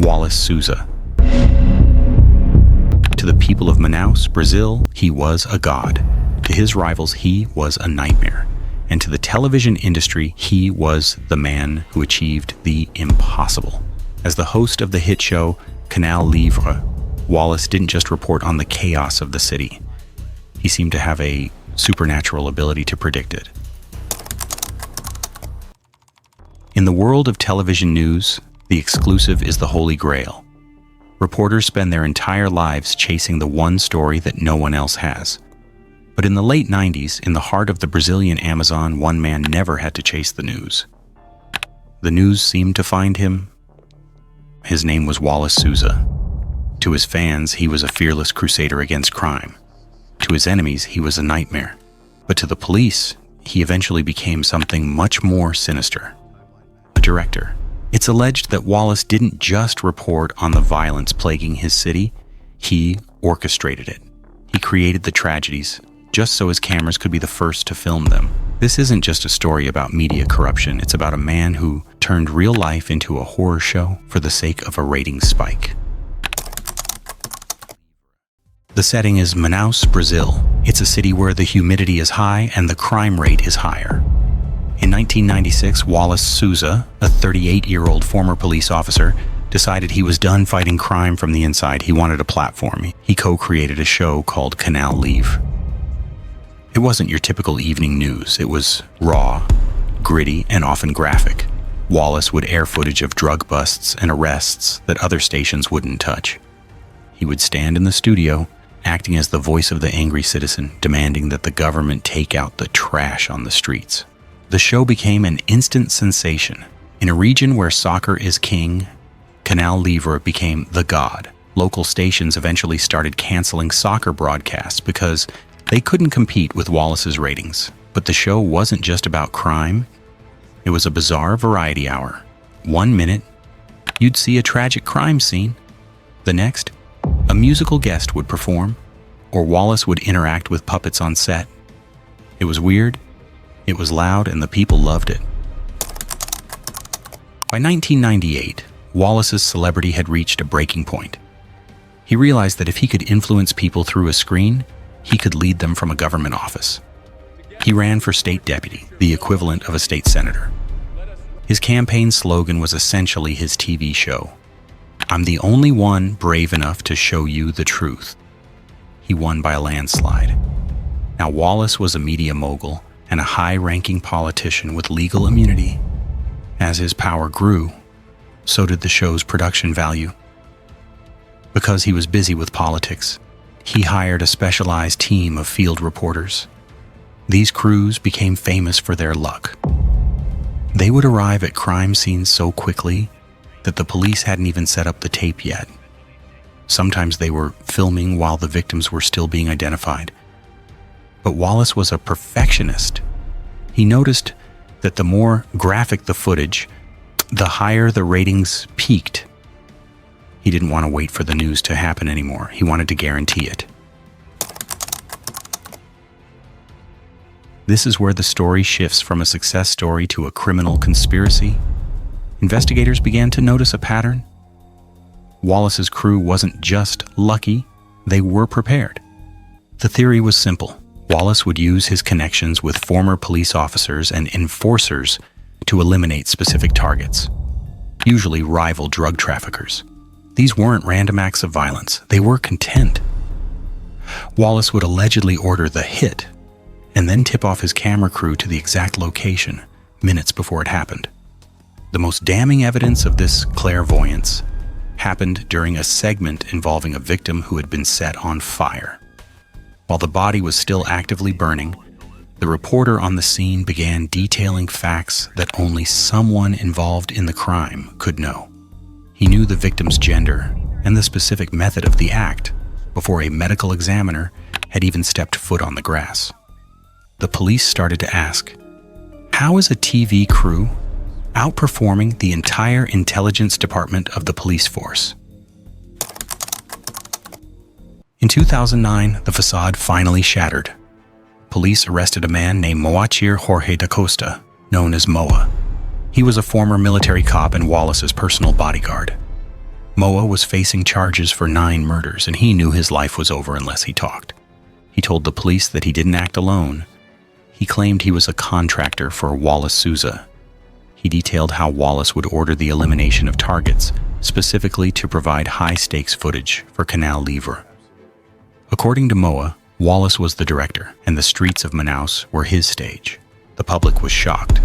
Wallace Souza. To the people of Manaus, Brazil, he was a god. To his rivals, he was a nightmare. And to the television industry, he was the man who achieved the impossible. As the host of the hit show Canal Livre, Wallace didn't just report on the chaos of the city. He seemed to have a supernatural ability to predict it. In the world of television news, the exclusive is the Holy Grail. Reporters spend their entire lives chasing the one story that no one else has. But in the late 90s, in the heart of the Brazilian Amazon, one man never had to chase the news. The news seemed to find him. His name was Wallace Souza. To his fans, he was a fearless crusader against crime. To his enemies, he was a nightmare. But to the police, he eventually became something much more sinister. A director. It's alleged that Wallace didn't just report on the violence plaguing his city, he orchestrated it. He created the tragedies, just so his cameras could be the first to film them. This isn't just a story about media corruption, it's about a man who turned real life into a horror show for the sake of a ratings spike. The setting is Manaus, Brazil. It's a city where the humidity is high and the crime rate is higher. In 1996, Wallace Souza, a 38-year-old former police officer, decided he was done fighting crime from the inside. He wanted a platform. He co-created a show called Canal Livre. It wasn't your typical evening news. It was raw, gritty, and often graphic. Wallace would air footage of drug busts and arrests that other stations wouldn't touch. He would stand in the studio, acting as the voice of the angry citizen, demanding that the government take out the trash on the streets. The show became an instant sensation. In a region where soccer is king, Canal Livre became the god. Local stations eventually started canceling soccer broadcasts because they couldn't compete with Wallace's ratings. But the show wasn't just about crime. It was a bizarre variety hour. 1 minute, you'd see a tragic crime scene. The next, a musical guest would perform, or Wallace would interact with puppets on set. It was weird. It was loud, and the people loved it. By 1998, Wallace's celebrity had reached a breaking point. He realized that if he could influence people through a screen, he could lead them from a government office. He ran for state deputy, the equivalent of a state senator. His campaign slogan was essentially his TV show. "I'm the only one brave enough to show you the truth." He won by a landslide. Now, Wallace was a media mogul and a high-ranking politician with legal immunity. As his power grew, so did the show's production value. Because he was busy with politics, he hired a specialized team of field reporters. These crews became famous for their luck. They would arrive at crime scenes so quickly that the police hadn't even set up the tape yet. Sometimes they were filming while the victims were still being identified. But Wallace was a perfectionist. He noticed that the more graphic the footage, the higher the ratings peaked. He didn't want to wait for the news to happen anymore. He wanted to guarantee it. This is where the story shifts from a success story to a criminal conspiracy. Investigators began to notice a pattern. Wallace's crew wasn't just lucky, they were prepared. The theory was simple. Wallace would use his connections with former police officers and enforcers to eliminate specific targets, usually rival drug traffickers. These weren't random acts of violence, they were content. Wallace would allegedly order the hit and then tip off his camera crew to the exact location minutes before it happened. The most damning evidence of this clairvoyance happened during a segment involving a victim who had been set on fire. While the body was still actively burning, the reporter on the scene began detailing facts that only someone involved in the crime could know. He knew the victim's gender and the specific method of the act before a medical examiner had even stepped foot on the grass. The police started to ask, how is a TV crew outperforming the entire intelligence department of the police force? In 2009, the facade finally shattered. Police arrested a man named Moacir Jorge da Costa, known as Moa. He was a former military cop and Wallace's personal bodyguard. Moa was facing charges for 9 murders, and he knew his life was over unless he talked. He told the police that he didn't act alone. He claimed he was a contractor for Wallace Souza. He detailed how Wallace would order the elimination of targets, specifically to provide high-stakes footage for Canal Livre. According to Moa, Wallace was the director, and the streets of Manaus were his stage. The public was shocked.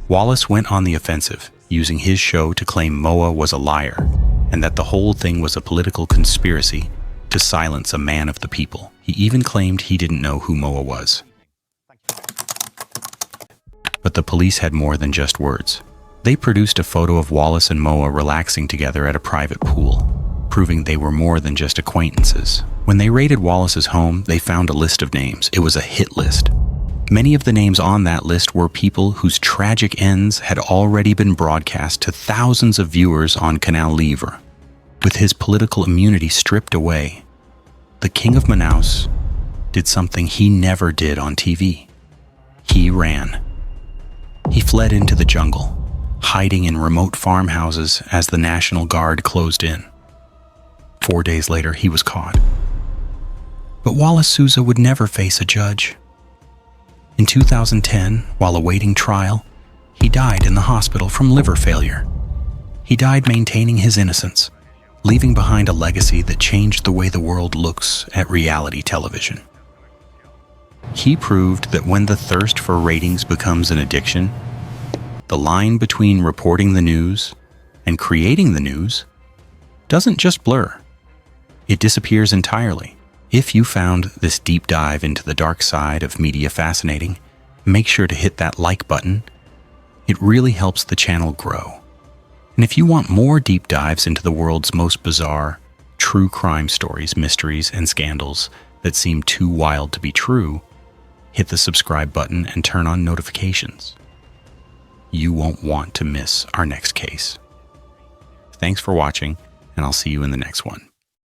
Wallace went on the offensive, using his show to claim Moa was a liar, and that the whole thing was a political conspiracy to silence a man of the people. He even claimed he didn't know who Moa was. But the police had more than just words. They produced a photo of Wallace and Moa relaxing together at a private pool, proving they were more than just acquaintances. When they raided Wallace's home, they found a list of names. It was a hit list. Many of the names on that list were people whose tragic ends had already been broadcast to thousands of viewers on Canal Livre. With his political immunity stripped away, the King of Manaus did something he never did on TV. He ran. He fled into the jungle, hiding in remote farmhouses as the National Guard closed in. 4 days later, he was caught. But Wallace Souza would never face a judge. In 2010, while awaiting trial, he died in the hospital from liver failure. He died maintaining his innocence, leaving behind a legacy that changed the way the world looks at reality television. He proved that when the thirst for ratings becomes an addiction, the line between reporting the news and creating the news doesn't just blur. It disappears entirely. If you found this deep dive into the dark side of media fascinating, make sure to hit that like button. It really helps the channel grow. And if you want more deep dives into the world's most bizarre, true crime stories, mysteries, and scandals that seem too wild to be true, hit the subscribe button and turn on notifications. You won't want to miss our next case. Thanks for watching, and I'll see you in the next one.